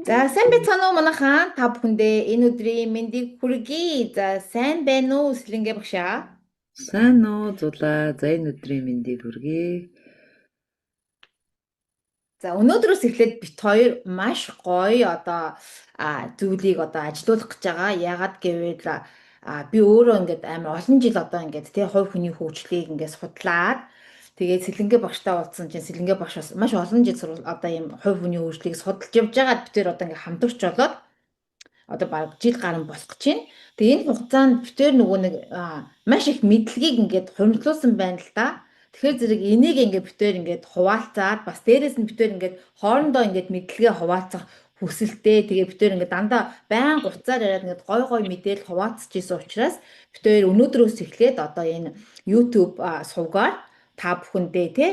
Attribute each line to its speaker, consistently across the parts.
Speaker 1: За, сайн байцгаана уу манайхаа та бүхэндээ энэ өдрийн мэндийг хүргэе. За, сайн байна уу Сэлэнгэ багшаа?
Speaker 2: Сайн уу зулаа. За энэ өдрийн мэндийг хүргэе.
Speaker 1: За, өнөөдрөөс эхлээд бит хоёр маш гоё зүйлийг ажилуулах гэж байгаа. Яагаад гэвэл би өөрөө ингээд амар олон жил ингээд тий хувь хүний хөгжлийг ингээд судлаад тэгээд Сэлэнгэ багштай уулзсан чинь Сэлэнгэ багш бас маш олон жил ийм хувь хүний хөгжлийг судалж явж байгаад бид хоёр ингээд хамтарч болоод баг жил гарсан болох гэж байна. Тэгээ энэ хугацаанд битээр нөгөө нэг маш их мэдлэгийг ингээд хуримтлуулсан байна л да. Тэгэхээр зэрэг энийг ингээд битээр ингээд хуваалцаад бас дээрэс нь битээр ингээд хоорондоо ингээд мэдлэгээ хуваалцах хүсэлтэй. Тэгээ битээр ингээд дандаа байнга уцаар яриад ингээд гой гой мэдээлэл хуваалцаж исэн учраас битээр өнөөдрөөс эхлээд энэ YouTube сувгаар та бүхэндээ те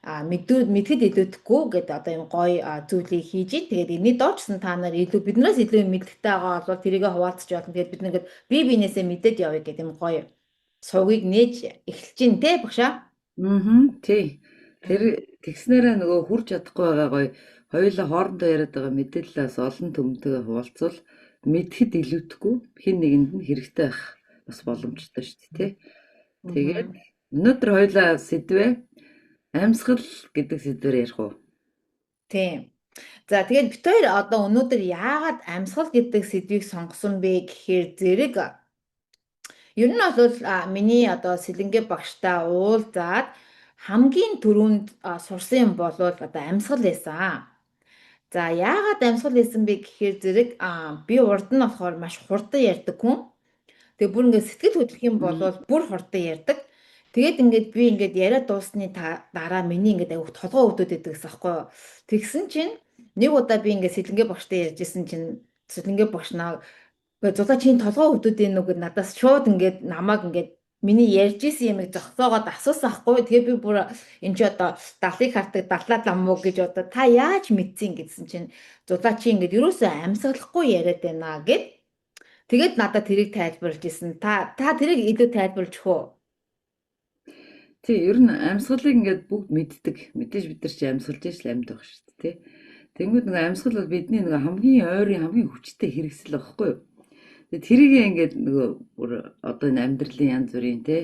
Speaker 1: мэдхэд илүүдэхгүй гэдэг юм гоё зүйлийг хийж ий. Тэгээд энэний доочсон та нар илүү биднээс илүү мэдлэгтэй байгаа бол тэрийгэ хуваалцаж болно. Тэгээд бид нэгэд бие биенээсээ мэдээд явъя гэдэг юм гоё сувгийг нээж эхэлж гин те багшаа.
Speaker 2: Тий. Тэр тэгснээрээ нөгөө хурж чадахгүй байгаа гоё хоёулаа хоорондоо яриад байгаа мэдээлэлээс олон төмөнтэйгээ хуваалцвал мэдхэд илүүдэхгүй хин нэгэнд нь хэрэгтэй байх бас боломжтой шүү дээ, тий. Тэгээд
Speaker 1: Мгм.
Speaker 2: өнөөдөр хоёулаа сэдвээ амьсгал гэдэг сэдвээр ярих уу?
Speaker 1: Тийм. За тэгээд бид хоёр өнөөдөр яагаад амьсгал гэдэг сэдвийг сонгосон бэ гэхээр зэрэг ер нь бол миний Сэлэнгэ багштай уулзаад хамгийн түрүүнд сурсан юм бол амьсгал байсан. За яагаад амьсгал байсан бэ гэхээр зэрэг би урд нь болохоор маш хурдан ярьдаг хүн. Тэгээ бүр ингээд сэтгэл хөдлөх юм бол
Speaker 2: Мгм.
Speaker 1: бүр хурдан ярьдаг. Тэгээд ингээд би ингээд яриад дуусны дараа миний ингээд аяг толгой өвдөд байдаг гэсэн аахгүй юу. Тэгсэн чинь нэг удаа би ингээд Сэлэнгэ багштай ярьжсэн чинь Сэлэнгэ багш наа зулаа чинь толгой өвдөд энэ үг надаас шууд ингээд намайг ингээд миний ярьж исэн юмыг зогсоогоод асуусан аахгүй. Тэгээ би бүр энэ чи далыг хартаг даллаа лам уу гэж та яаж мэдсэн гэдсэн чинь зулаа чи ингээд юусоо амьсгалахгүй яриад байна гэд. Тэгээд надад тэрийг тайлбарлаж исэн. Та тэрийг илүү тайлбарлаж өгөө.
Speaker 2: Тий, ер нь амьсгалыг ингээд бүгд мэддэг. Мэдээж бид нар чи амьсгалж иж л амьд байх шүү дээ, тий. Тэнгүүд нөгөө амьсгал бол бидний нөгөө хамгийн ойрын хамгийн хүчтэй хэрэгсэл багхгүй юу? Тэгээд тэрийгээ ингээд нөгөө бүр одоо энэ амьдралын янз бүрийн те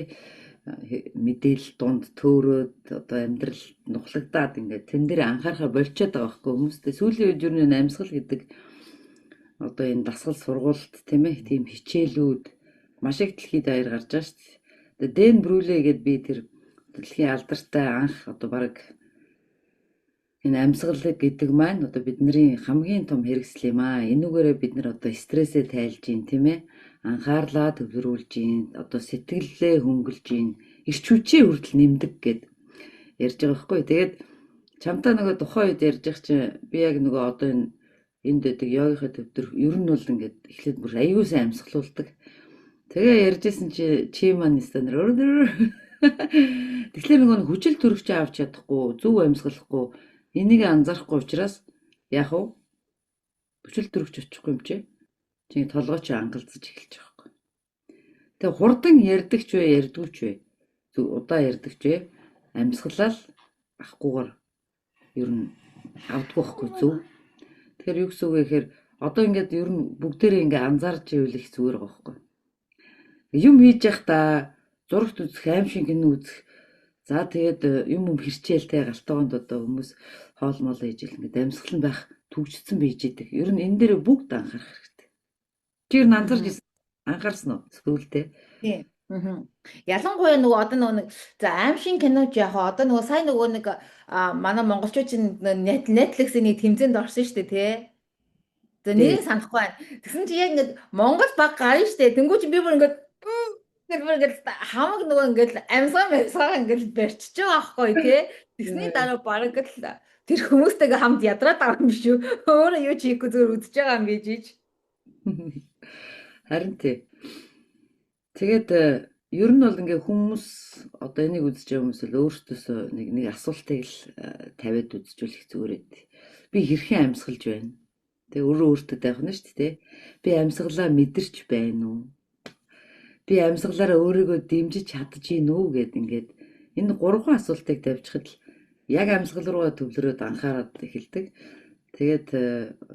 Speaker 2: мэдээлэл дунд төөрөөд одоо амьдрал нухлагдаад ингээд тэн дээр анхаарахаа болчиход байгаа байхгүй хүмүүстэй сүүлийн үед юу нэг амьсгал гэдэг одоо энэ дасгал сургуульд тийм ээ тийм хичээлүүд маш их дэлхийд даяар гарч байгаа шүү дээ. Тэгээд Дэн Брүле гэдэг би тэр дэлхийн алдартай анх одоо баг энэ амьсгал гэдэг маань одоо бидний хамгийн том хэрэгсэл юм аа. Энүүгээрээ бид нар одоо стрессээ тайлж гин тийм ээ. Анхаарлаа төвлөрүүлж гин, одоо сэтгэлээ хөнгөлж гин, эрч хүчээ хүртэл нэмдэг гэд ярьж байгаа байхгүй. Тэгээд чамтай нөгөө тухайн үед ярьж байгаа чинь би яг нөгөө одоо энд дэдэг йогийнхаа төвдөр ер нь бол ингээд эхлээд бүр аюул сайн амьсгалуулдаг. Тэгээ ярьжсэн чи маань стандар өөр тэгэхээр нөгөө хүчил төрөгч авч чадахгүй, зөв амьсгалахгүй энийг анзаарахгүй учраас яг уу хүчил төрөгч очихгүй юм чи толгой чи ангалзаж эхэлж байгаа байхгүй. Тэгээ хурдан ярьдаг ч вэ, ярьдгүй ч вэ. Зөв удаа ярьдаг ч вэ. Амьсгалал ахгүйгээр ер нь авдаггүй байхгүй зөв. Тэгэхээр юу гэсэн үг вэ гэхээр одоо ингээд ер нь бүгдээрээ ингээд анзаарч ивэл их зүгээр байгаа байхгүй. Юм хийж явах та зурагт үзэх, аим шиг кино үзэх. За тэгээд юм хэрчээл те галтгоонд одоо хүмүүс хоол моол хийж ил ингээд амьсгал нь байх төгжсөн байж идэг. Ер нь энэ дээр бүгд анхаарах хэрэгтэй. Чи ер нь анзарч
Speaker 1: Мгм.
Speaker 2: анхаарсан уу? Сүүлдээ.
Speaker 1: Тийм. Мгм. Ялангуяа нөгөө нөгөө нэг за аимшиг киноч яг нөгөө сайн нөгөө нэг манай монголчуудын Netflix-ийн нэг тэмцээнд орсон шүү дээ тий. За
Speaker 2: Тий.
Speaker 1: нэрийг санахгүй байна. Тэгсэн чи яг ингээд Монгол баг гарна шүү дээ. Тэнгүү чи би бүр ингээд тэр бүр ингээд хамаг нөгөө ингээд амьсгаа ингээд барьчихж байгаа байхгүй тий. Тэгсний дараа бараг л тэр хүмүүстэйгээ хамт ядраад байгаа юм биш үү? Өөрөө юу ч хийхгүй зүгээр үдчихэж байгаа юм биш ийж.
Speaker 2: Харин тий. Тэгээд ер нь бол ингээ хүмүүс одоо энийг үзэж байгаа хүмүүс л өөртөөсөө нэг асуултыг л тавиад үзчихвэл их зүгээр ээ. Би хэрхэн амьсгалж байна? Тэгээ өөрөө өөртөө таах нь шүү дээ. Би амьсгалаа мэдэрч байна уу? Би амьсгалаараа өөрийгөө дэмжиж чадж гин үү гэд ингээд энэ гурван асуултыг тавьчихад л яг амьсгал руугаа төвлөрөөд анхаарал эхэлдэг. Тэгээд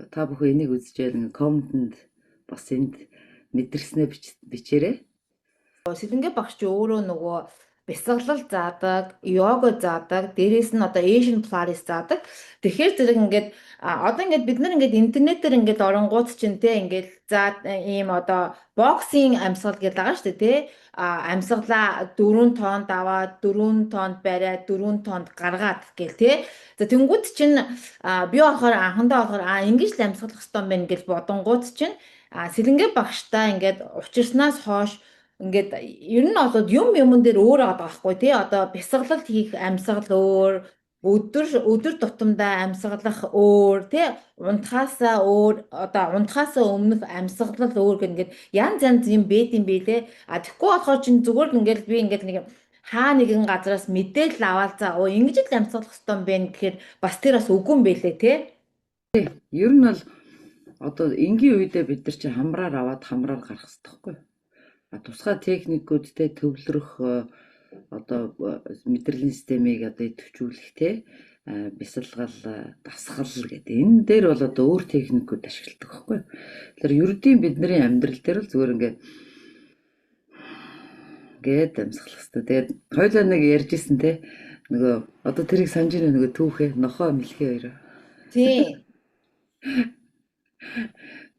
Speaker 2: та бүхэн энийг үзчихэл ингээ комментэнд бас энд мэдэрснээ бичээрэй.
Speaker 1: Сэлэнгэ багш чи өөрөө нөгөө бясалгал заадаг, йога заадаг, дээрээс нь одоо Asian Pilates заадаг. Тэгэхээр зэрэг ингээд одоо ингээд бид нар ингээд интернетээр ингээд оронгууд чинь те ингээд за ийм одоо боксинг амьсгал гэдэг байгаа шүү дээ те. Амьсгалаа 4 тоонд аваад 4 тоонд бариад 4 тоонд гаргаад гэл те. За тэнгууд чинь би болохоор анхандаа болохоор ингэж л амьсгалах хэрэгтэй юм байна гэж бодонгууд чинь сэлэнгэ багштай ингээд учирснаас хойш ингээд ер нь бол юмн дээр өөр байгаа байхгүй тий одоо бясалгалт хийх амьсгал өөр өдөр тутамдаа амьсгалах өөр тий унтахаасаа өөр одоо унтахаасаа өмнөх амьсгалал өөр гэх ингээд янз янз юм байд юм билээ тэгэхгүй болохоор чинь зүгээр л ингээд би ингээд нэг хаа нэгэн газараас мэдээлэл аваад за ингэж л амьсгалах хэрэгтэй юм байна гэхээр бас тэр бас үгүй юм байлээ тий
Speaker 2: Ер нь бол одоо энгийн үедээ бид нар чи хамраар аваад хамраар гарах хэрэгтэй байхгүй юу? Тусгай техникүүдтэй төвлөрөх одоо мэдрэлийн системийг одоо идэвхжүүлэх те бясалгал дасгал гэдэг энэ дээр бол одоо өөр техникүүд ашигладаг байхгүй. Тэгэхээр ердийн бидний амьдрал дээр л зүгээр ингээд амьсгалах хэрэгтэй. Тэгээд хоёулаа нэг ярьжсэн те нөгөө одоо тэрийг санаж байна нөгөө түүхээ нохоо мэлхий хоёр.
Speaker 1: тий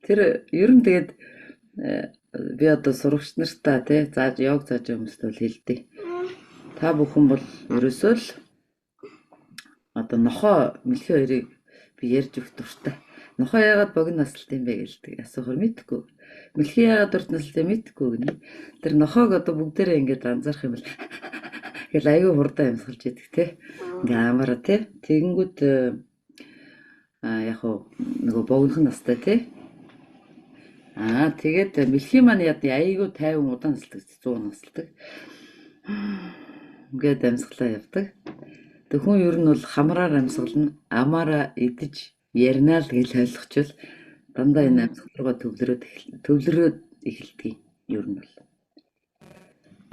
Speaker 2: Тэр ер нь тэгээд би одоо сурагч нартаа тий зааж йог зааж байгаа хүмүүст бол хэлдэг. Та бүхэн бол ерөөсөө л одоо нохоо мэлхий хоёрыг би ярьж өгөх дуртай. Нохоо яагаад богино насалт юм бэ гэлдэг асуухаар мэдхгүй. Мэлхий яагаад урт насалт юм мэдхгүй гэнэ. Тэр нохоог одоо бүгдээрээ ингээд анзаарах юм бол гэл аюу хурдан амьсгалж идэг тий. Ингээ амаараа тий. Тэгэнгүүт яг уу нөгөө богинохон настай тий. Тэгээд мэлхий маань яд аяйгуу 50 удаан насалдаг 100 насалдаг. Ингээд амьсгалаа явдаг. Тэг хүн ер нь бол хамраар амьсгална, амаараа идэж ярина л гэж ойлгочвол дандаа энэ амьсгал руугаа төвлөрөөд эхэлдэг ер нь бол.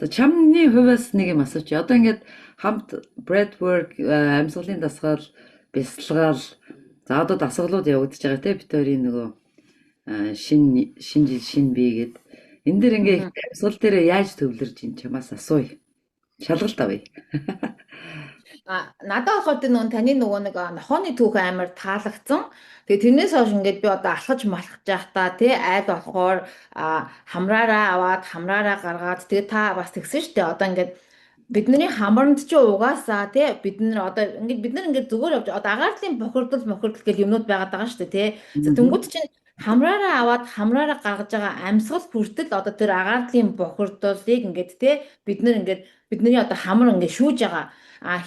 Speaker 2: За чамны хувьас нэг юм асууч. Одоо ингээд хамт breathwork амьсгалын дасгал, бясалгал за одоо дасгалууд явагдаж байгаа те бид хоёрын нөгөө шин жил шин бие гэд энэ дэр ингээ амьсгал дээр яаж төвлөрж ин чамаас асууя. Шалгалт авъя.
Speaker 1: Надад болохоор тэр нөгөө таны нөгөө нэг нохооны түүх амар таалагдсан. Тэгээ тэрнээс хойш ингээд би одоо алхаж малхаж байхдаа тий айл болохоор хамраараа аваад хамраараа гаргаад тэгээ та бас тэгсэн штэ одоо ингээд бидний хамарнд чи угаасаа тий бид нар одоо ингээд бид нар ингээд зүгээр явж одоо агаарлын бохирдол гэх юмнууд байгаад байгаа штэ тий. За тэнгууд чинь хамраараа аваад хамраараа гаргаж байгаа амьсгал хүртэл одоо тэр агаарлын бохирдолыг ингээд тий бид нар ингээд бидний одоо хамар ингээд шүүж байгаа.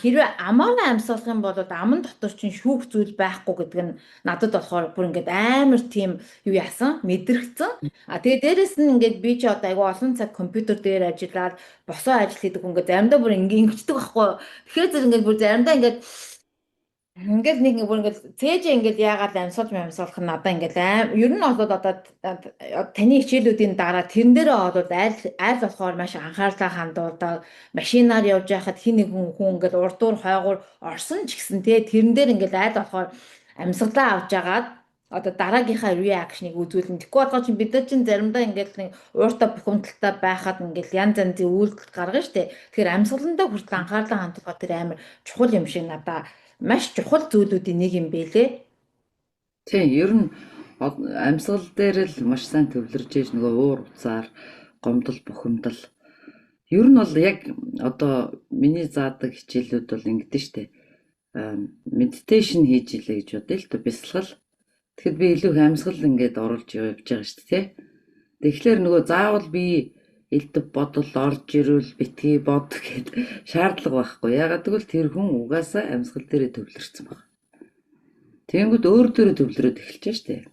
Speaker 1: Хэрвээ амаараа амьсгалах юм бол аман дотор чинь шүүх зүйл байхгүй гэдэг нь надад болохоор бүр ингээд амар тийм юу яасан мэдрэгцэн. Тэгээ дээрэс нь ингээд би чи одоо айгу олон цаг компьютер дээр ажиллаад босоо ажил хийдэг хүн ингээд заримдаа бүр ингээд ингэдэг байхгүй. Тэгэхээр зэрэг ингээд бүр заримдаа ингээд нэг бүр ингээд цээжээ ингээд яагаад амьсгалах нь надаа ингээд ер нь бол одоо таны хичээлүүдийн дараа тэрэн дээрээ бол аль болохоор маш анхаарлаа хандуулдаг машинаар явж байхад хин нэг хүн ингээд урдуур хойгуур орсон ч гэсэн тэрэн дээр ингээд аль болохоор амьсгалаа авч агаад одоо дараагийнхаа реакшныг үзүүлнэ. Тэгэхгүй болохоор чинь бид нар чинь заримдаа ингээд нэг ууртаа бухимдалтай байхад ингээд янз янзын үйлдэл гаргана штэ. Тэгэхээр амьсгаландаа хүртэл анхаарлаа хандуулах тэр амар чухал юм шиг надаа маш чухал зүйлүүдийн нэг юм байлээ.
Speaker 2: Тийм, ер нь амьсгал дээр л маш сайн төвлөрж ийж нөгөө уур уцаар гомдол бухимдал. Ер нь бол яг одоо миний заадаг хичээлүүд бол ингэдэж штэ. Медитейшн хийж илээ гэж бодъё л доо бясалгал. Тэгэхэд би илүү их амьсгал ингээд оруулж явж байгаа штэ тий. Тэгэхээр нөгөө заавал би элдв бодол орж ирвэл битгий бод гэд шаардлага байхгүй. Ягаад гэвэл тэр хүн угаасаа амьсгал дээрээ төвлөрсөн баг. Тэгэнгүүт өөр дөрөө төвлөрөөд эхэлж штэ.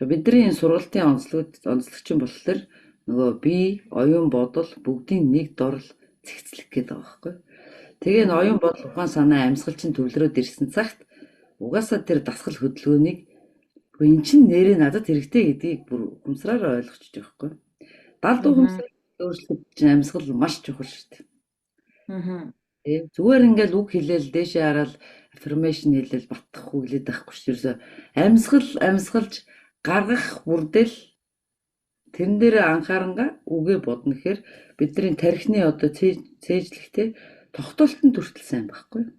Speaker 2: Бидний энэ сургалтын онцлогчин болохоор нөгөө бие, оюун бодол бүгдийн нэг дорл цэгцлэх гээд байгаа байхгүй. Тэгээ н оюун бодол ухаан санаа амьсгал чинь төвлөрөөд ирсэн цагт угаасаа тэр дасгал хөдөлгөөнийг эн чин нэрээ надад хэрэгтэй гэдгийг бүр ухамсараар ойлгочих жоохгүй. Далд ухамсар өөрчлөлт чинь амьсгал маш чухал шүү дээ. Зүгээр ингээл үг хэлээл дээшээ хараад affirmation хэлэл батхгүй гэлээд байхгүй шүү. Ерөөсө амьсгалж гаргах бүрдэл тэрэн дээр анхаарангаа үгээ бодно гэхээр бидний тархины одоо цээжлэхтэй тогтоолтон хүртэл сайн байхгүй.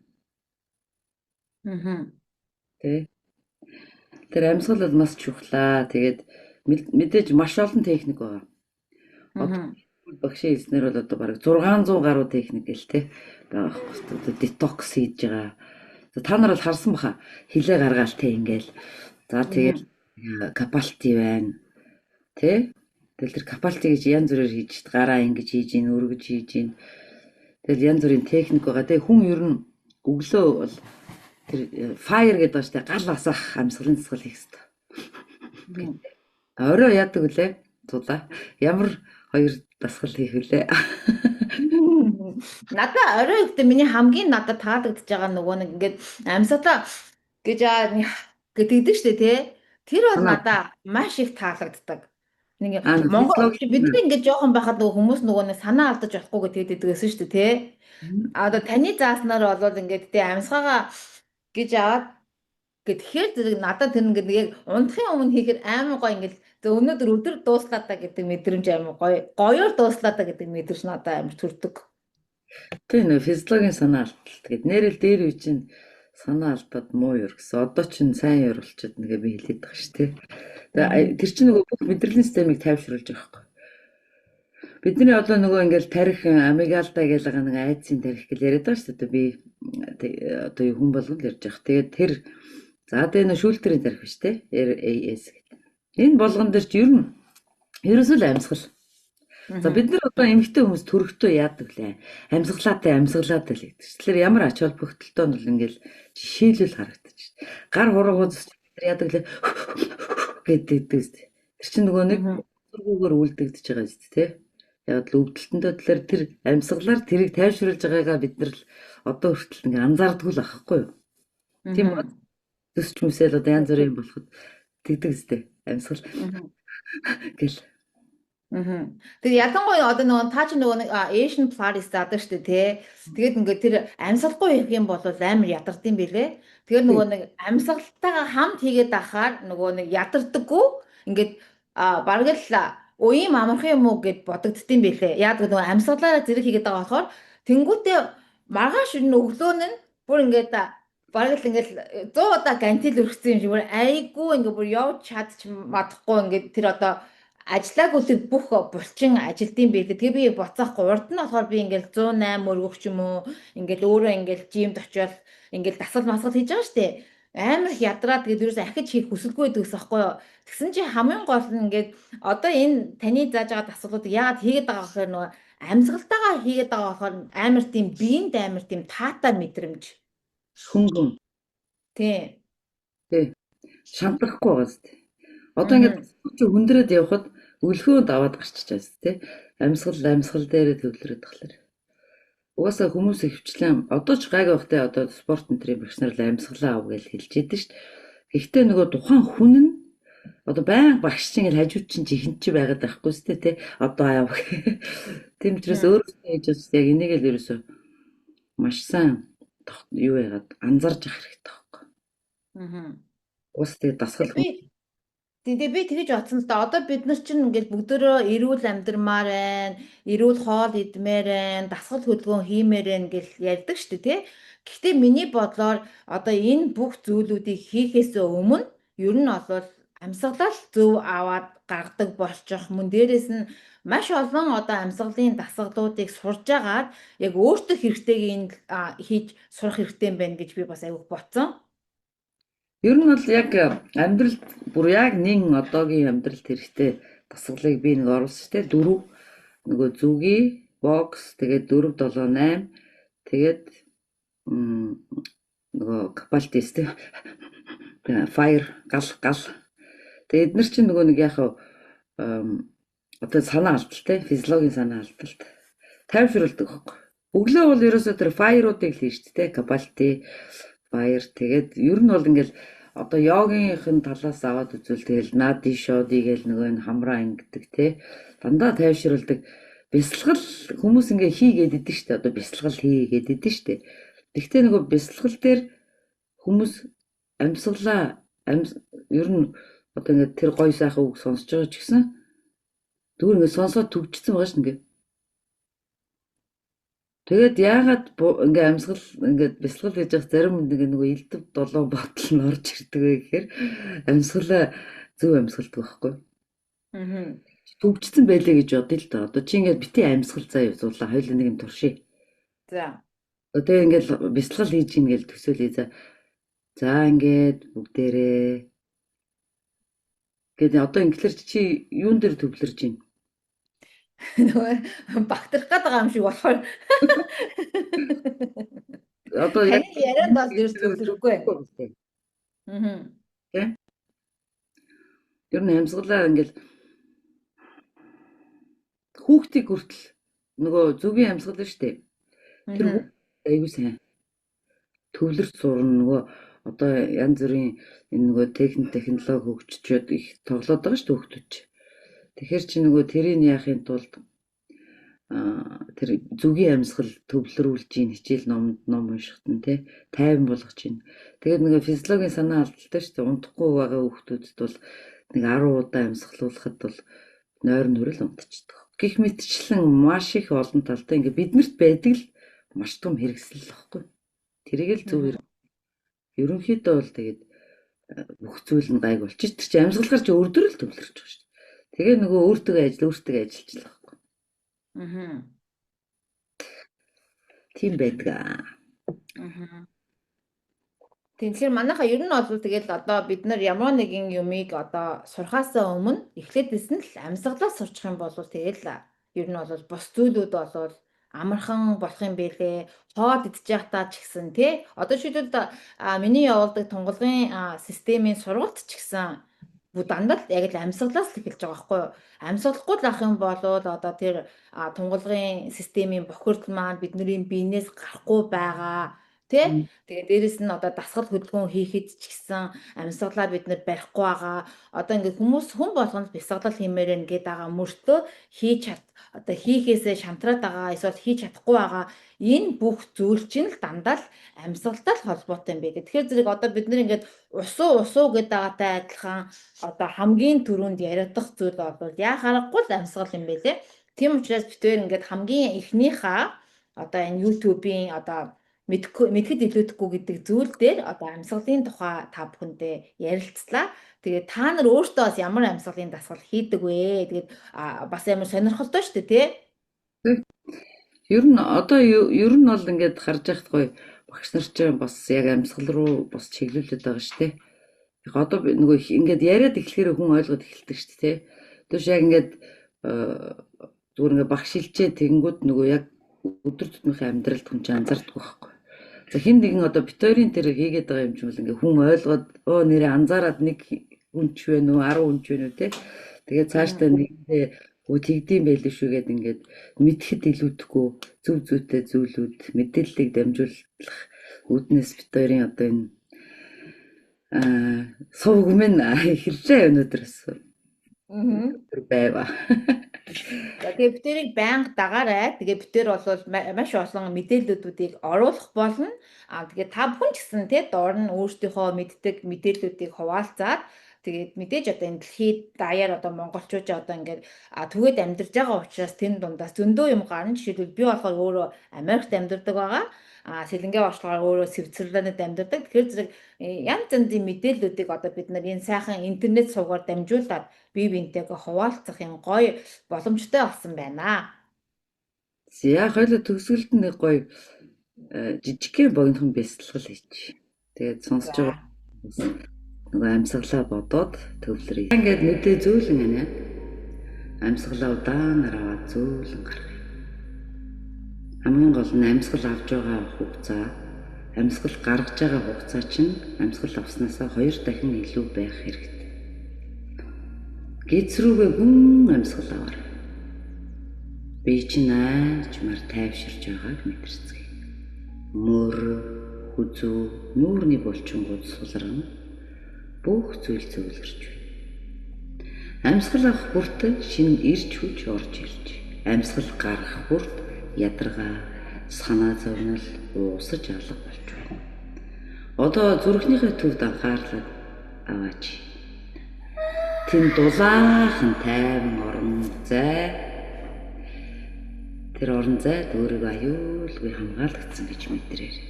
Speaker 2: Тэ. Тэр амьсгал бол маш чухлаа. Тэгээд мэдээж маш олон техник байгаа. Одоо багшийн хэлснээр бол одоо бараг 600 гаруй техник гэл тэ байгаа байхгүй. Одоо детокс хийж байгаа. Та нар бол харсан баха хилээ гаргаал тэ ингээл. За тэгээд капалти байна. Тэ? Тэгэл тэр капалти гэж янз бүрээр хийж гараа ингэж хийж ийн, өргөж хийж ийн. Тэгэл янз бүрийн техник байгаа. Тэ хүн ер нь өглөө бол тэр fire гэдэг ба штэ гал асах амьсгалын засал хийх хэрэгтэй. Орой яадаг үлээ? Зулаа. Ямар хоёр дасгал хийх вүлээ?
Speaker 1: Надаа орой ихтэй миний хамгийн надад таалагдж байгаа нөгөө нэг ингээд амьсгалаа гэж тэгдэг штэ тий. Тэр бол надаа маш их таалагддаг. Нэг Монгол бидний ингээд жоохон байхад нөгөө хүмүүс нөгөө нэг санаа алдаж болохгүй гэж тэгдэгсэн штэ тий. Одоо таны зааснаар бол ингээд тий амьсгалаа гэж аваад тэгэхээр зэрэг надад тэр ингээд яг унтахын өмнө хийхээр амар гоё ингээд өнөөдөр өдөр дууслаа та гэдэг мэдрэмж амар гоёор дууслаа та гэдэг мэдрэмж надад амар төрдөг.
Speaker 2: Тэ нэ физиологийн санаа алдалт гэдэг нэрэл дээр үе чинь санаа алдаад муу юу гэсэн. Одоо чинь сайн юу болчиход нэгэ би хэлээд байгаа шүү дээ. Тэр чинь нөгөө бүх мэдрэлийн системийг тайвшруулж байгаа юм. Бидний одоо нөгөө ингээл тарих амигдалда гэж байгаа нэг айдсын тарих гэж яриад байгаа шүү дээ. Би одоо хүн болгон ярьж байгаа. Тэгээд тэр за тэгээ нөө шүүлтэрийн тарих биш те. RAS гэдэг. Энэ болгон дээр ч ерөөсөө л амьсгал. За бид нар одоо эмэгтэй хүмүүс төрөхдөө яадаг лээ. Амьсгалаатай л гэдэг. Тэгэхээр ямар ач холбогдолтой нь бол ингээл жишээлбэл харагдаж байна. Гар хуруугууд яадаг лээ гэдэг. Тэр чинь нөгөө нэг зургуугаар үлдэгдэж байгаа шүү дээ те. Яг л өвдөлтөндөө тэр амьсгалаар тэрийг тайвшруулж байгаагаа бид нар л одоо хүртэл ингээ анзаардгүй л ахгүй юу. Тийм үү? Төсч хүмүүсэл одоо янз бүрийн болоход тэгдэг зү амьсгал гэл.
Speaker 1: Тэгээ ялангуяа одоо нөгөө таа чи нөгөө нэг Asian Polaris заадаг шүү дээ тий. Тэгээд ингээд тэр амьсгалгүй хийх юм бол амар ядардсан билээ. Тэгэхээр нөгөө нэг амьсгалтайгаа хамт хийгээд ахаар нөгөө нэг ядардаггүй ингээд бараг л уян амархан юм уу гэд бодогддсон билээ. Яг нөгөө амьсгалаараа зэрэг хийгээд байгаа болохоор тэнгуүтээ маргааш өглөө нь бүр ингээд бараг л ингээд 100 удаа гантил өргөцсөн юм шиг бүр айгүй ингээд бүр явж чадчих мадахгүй ингээд тэр одоо ажиллаагүй тэр бүх булчин ажилдсан байлээ. Тэгээ би буцаахгүй урд нь болохоор би ингээл 108 өргөх ч юм уу ингээл өөрөө ингээл жимд очиод ингээл дасгал масгал хийж байгаа штэ. Амар их ядраад тэгээд ерөөсөө ахиж хийх хүсэлгүй байдгаас аахгүй юу. Тэгсэн чи хамгийн гол нь ингээд одоо энэ таны зааж байгаа дасгалуудыг яагаад хийгээд байгаа гэхээр нөгөө амьсгалтайгаа хийгээд байгаа болохоор амар тийм биеинд амар тийм таатай мэдрэмж.
Speaker 2: Хөнгөн.
Speaker 1: Тий.
Speaker 2: Шантахгүй байгаа зү. Одоо ингээд хүндрээд явхад өлхөө даваад гарчиж байгаа зү те. Амьсгал дээрээ төвлөрөөд тахлаар. Угаасаа хүмүүс ихвчлэн одоо ч гайг байхтай одоо спорт энтрийн багш нар л амьсгалаа ав гэж хэлж идэв шүү дээ. Гэхдээ нөгөө тухайн хүн нь одоо баян багш чинь л хажууд чинь ихэнх чи байгаад байхгүй зү те. Одоо аав. Тийм учраас өөрөөсөө хийж байгаа яг энийг л ерөөсөө маш сайн юу яагаад анзарж ах хэрэгтэй байхгүй. Ус тэгээ дасгал.
Speaker 1: Тэгээ би тэгэж бодсон л да. Одоо бид нар чинь ингээд бүгдөө эрүүл амьдрмаар байна, эрүүл хоол идмээр байна, дасгал хөдөлгөөн хиймээр байна гэж ярьдаг шүү дээ, тий. Гэхдээ миний бодлоор одоо энэ бүх зүйлүүдийг хийхээс өмнө ер нь бол амьсгалал зөв аваад гаргадаг болчих. Мөн дээрэс нь маш олон одоо амьсгалын дасгалуудыг сурж агаад яг өөртөө хэрэгтэйг хийж сурах хэрэгтэй юм байна гэж би бас аяг бодсон.
Speaker 2: Ер нь бол яг амьдралд бүр яг нэг одоогийн амьдралд хэрэгтэй дасгалыг би нэг оруулсан шүү дээ. 4 нөгөө зүгий, бокс, тэгээд 4 7 8 тэгээд нөгөө капалтис тэ fire гал. Тэгээд эдгээр чинь нөгөө нэг яхаа одоо санаа алдалтай, физиологийн санаа алдалт тайвшруулдаг байхгүй. Өглөө бол ерөөсөө тэр fire-уудыг л хийж тэ капалти баяр тэгээд ер нь бол ингээл одоо йогийнхын талаас аваад үзвэл тэгэл нади шоди гэл нөгөө энэ хамраа ингэдэг те дандаа тайвшруулдаг бясалгал хүмүүс ингээ хийгээд идэв штэ одоо бясалгал хийгээд идэв штэ. Тэгвэл нөгөө бясалгал дээр хүмүүс амьсгалаа ер нь одоо ингээд тэр гоё сайхан үг сонсож байгаа ч гэсэн зүгээр ингээд сонсоод төгжсөн байгаа шүү дээ. Тэгээд яагаад ингээ амьсгал ингээд бясалгал хийж явах зарим нөгөө элдв долоо ботол нь орж ирдэг вэ гэхээр амьсгалаа зөв амьсгалдаг байхгүй. Төгжсөн байлээ гэж бодъё л доо. Одоо чи ингээд бити амьсгал заа явуулаа хоёул нэг юм туршия.
Speaker 1: За.
Speaker 2: Одоо ингээд бясалгал хийж ийн гэж төсөөлье за. За ингээд бүгдээрээ гэдэг одоо инглиш чи юун дээр төвлөрж байна?
Speaker 1: Нөгөө багтрах гээд байгаа юм шиг болохоор
Speaker 2: одоо
Speaker 1: яг яриад бол дэрс төвлөрөхгүй.
Speaker 2: Тэ? Ер нь амьсгалаа ингээд хүүхдийг хүртэл нөгөө зөвгийн амьсгал шүү дээ. Тэр аюу сайн төвлөрч сурна нөгөө одоо янз бүрийн энэ нөгөө технологи хөгжчөөд их тоглоод байгаа шүү дээ хүүхдүүд. Тэгэхээр чи нөгөө тэрийг яахын тулд тэр зөвгийн амьсгал төвлөрүүлж ийн хичээл ном уншихт нь тий тайван болгож ийн. Тэгээд нөгөө физиологийн санаа алдaltaй шүү дээ. Унтахгүй байгаа хүүхдүүдэд бол нэг 10 удаа амьсгалуулахад бол нойр нүрэл унтчихдаг. Гэх мэтчлэн маш их олон талтай ингээ биднэрт байдаг л маш том хэрэгсэл л баггүй. Тэрийг л зөв хэрэг. Ерөнхийдөө бол тэгээд бүх зүйл нь гайг болчих. Тэр чинь амьсгалахар чи өрдөр л төвлөрч байгаа шүү дээ. Тэгээ нөгөө өөртөө ажиллажлаа байхгүй. Тийм байдаг.
Speaker 1: Тэгэхээр манайха ер нь бол тэгэл одоо бид нар ямар нэгэн юмыг одоо сурхаасаа өмнө эхлээдээс нь л амьсгалаа сурчих юм бол тэгэл ер нь бол бус зүйлүүд бол амархан болох юм бэлээ. Хоод идэж явахтаа ч гэсэн тий. Одоо шийдвэл миний явуулдаг тунгалгын системийн сургалт ч гэсэн дандаа яг л амьсгалаас л эхэлж байгаа байхгүй юу? Амьсгалахгүй л ах юм бол одоо тэр тунгалгын системийн бохирдол маань бидний биенээс гарахгүй байгаа. Тэ? Тэгээд дээрэс нь одоо дасгал хөдөлгөөн хийхэд ч гэсэн амьсгалаа бид нэр барихгүй байгаа. Одоо ингээд хүн болгонд бясалгал хиймээр ингээд байгаа мөртөө одоо хийхээсээ шантраад байгаа эсвэл хийж чадахгүй байгаа. Энэ бүх зүйл чинь л дандаа л амьсгалтай л холбоотой юм байдаг. Тэгэхээр зэрэг одоо бид нэр ингээд усуу гэдэг байгаатай адилхан одоо хамгийн түрүүнд яриадах зүйл бол яхаарахгүй л амьсгал юм байлээ. Тийм учраас бид тээр ингээд хамгийн эхнийхээ одоо энэ YouTube-ийн одоо мэдхэд илүүдэхгүй гэдэг зүйл дээр одоо амьсгалын тухай та бүхэндээ ярилцлаа. Тэгээд та нар өөртөө бас ямар амьсгалын дасгал хийдэг вэ? Тэгээд бас ямар сонирхолтой шүү дээ, тий?
Speaker 2: Ер нь бол ингээд харж яхад гоё багш нар ч бас яг амьсгал руу бас чиглүүлээд байгаа шүү дээ. Яг одоо нөгөө ингээд яриад эхлэхээр хүн ойлгоод эхэлдэг шүү дээ, тий? Тэгвч яг ингээд зүгээр ингээд багш шилжээ тэгэнгүүт нөгөө яг өдөр тутмынхаа амьдралд хүн чинь анзаардаг байхгүй. За хин нэгэн одоо битүүрийн тэр хийгээд байгаа юм чинь бол ингээ хүн ойлгоод нэрээ анзаараад нэг хүн ч вэ нүү 10 хүн ч вэ нүү те. Тэгээд цаашдаа нэгэндээ тэгдэм байлээ шүү гэд ингээд мэдхэд илүүдэхгүй зөв зүйтэй зүйлүүд мэдээллийг дамжуулах үүднээс битүүрийн одоо энэ сувг минь эхэллээ өнөөдрөөс. Байва.
Speaker 1: Тэгээ битэрийг байнга дагаарай. Тэгээ битэр бол маш олон мэдээллүүдийг оруулах болно. Тэгээ та бүхэн ч гэсэн тий доор нь өөрсдийнхөө мэддэг мэдээллүүдийг хуваалцаад тэгээд мэдээж одоо энэ дэлхийд даяар одоо монголчууд одоо ингээд түгээд амьдарч байгаа учраас тэн дундаас зөндөө юм гарна. Жишээлбэл би болохоор өөрөө Америкт амьдардаг байгаа. Сэлэнгээ очлогоор өөрөө Свицерленд амьдардаг. Тэгэхээр зэрэг янз янзын мэдээллүүдийг одоо бид нар энэ сайхан интернет сувгаар дамжуулаад бие биентэйгээ хуваалцах юм гоё боломжтой болсон байна.
Speaker 2: Яг хоёул төгсгөлд нэг гоё жижигхэн богинохон бясалгал хийж. Тэгээд сонсож байгаа нөгөө амьсгалаа бодоод төвлөрье. Ингээд мэдээ зөөлөн байна. Амьсгалаа удаанаар аваад зөөлөн гаргая. Хамгийн гол нь амьсгал авж байгаа хугацаа, амьсгал гаргаж байгаа хугацаа чинь амьсгал авснаасаа 2 дахин илүү байх хэрэгтэй. Гиз рүүгээ хүн амьсгал аваар. Би чинь аажмаар тайвширж байгааг мэдэрцгээе. Мөр, хүзүү, нүүрний булчингууд сулран бүх зүйл зөвлөрч байна. Амьсгал авах бүрт шинэ ирж хүч орж ирж, амьсгал гаргах бүрт ядаргаа, санаа зовнил уусаж алга болж байна. Одоо зүрхнийхээ төвд анхаарлаад аваач. Тэнд дулаахан тайван орон зай. Тэр орон зайд өөрийгөө аюулгүй хамгаалагдсан гэж мэдрээрэй.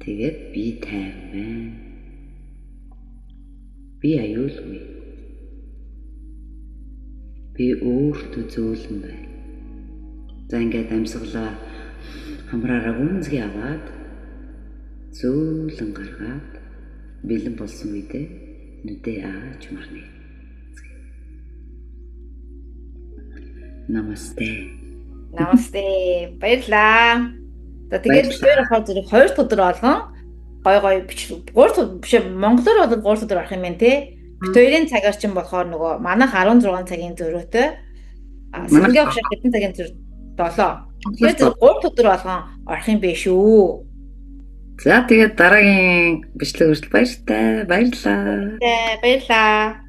Speaker 2: Тэгээд би тайван байна. Би аюулгүй. Би өөртөө зөөлөн байна. За ингээд амьсгалаа хамраараа гүнзгий аваад зөөлөн гаргаад бэлэн болсон үедээ нүдээ ааж марна. Намасте.
Speaker 1: Намасте. Баярлаа. За тэгээд бид хоёр зэрэг 2 өдөр болгон гой бичлэг 3 биш монголоор бол 3 өдөр орох юм байна те. Бид хоёрын цагаар чинь болохоор нөгөө манайх 16 цагийн зөрөөтэй. Сэлгээ өгшөх хэдэн цагийн зөрөө 7. Тэгээд 3 өдөр болгон орох юм биш үү?
Speaker 2: За тэгээд дараагийн бичлэг хүртэл баяртай. Баярлалаа.
Speaker 1: Баярлалаа.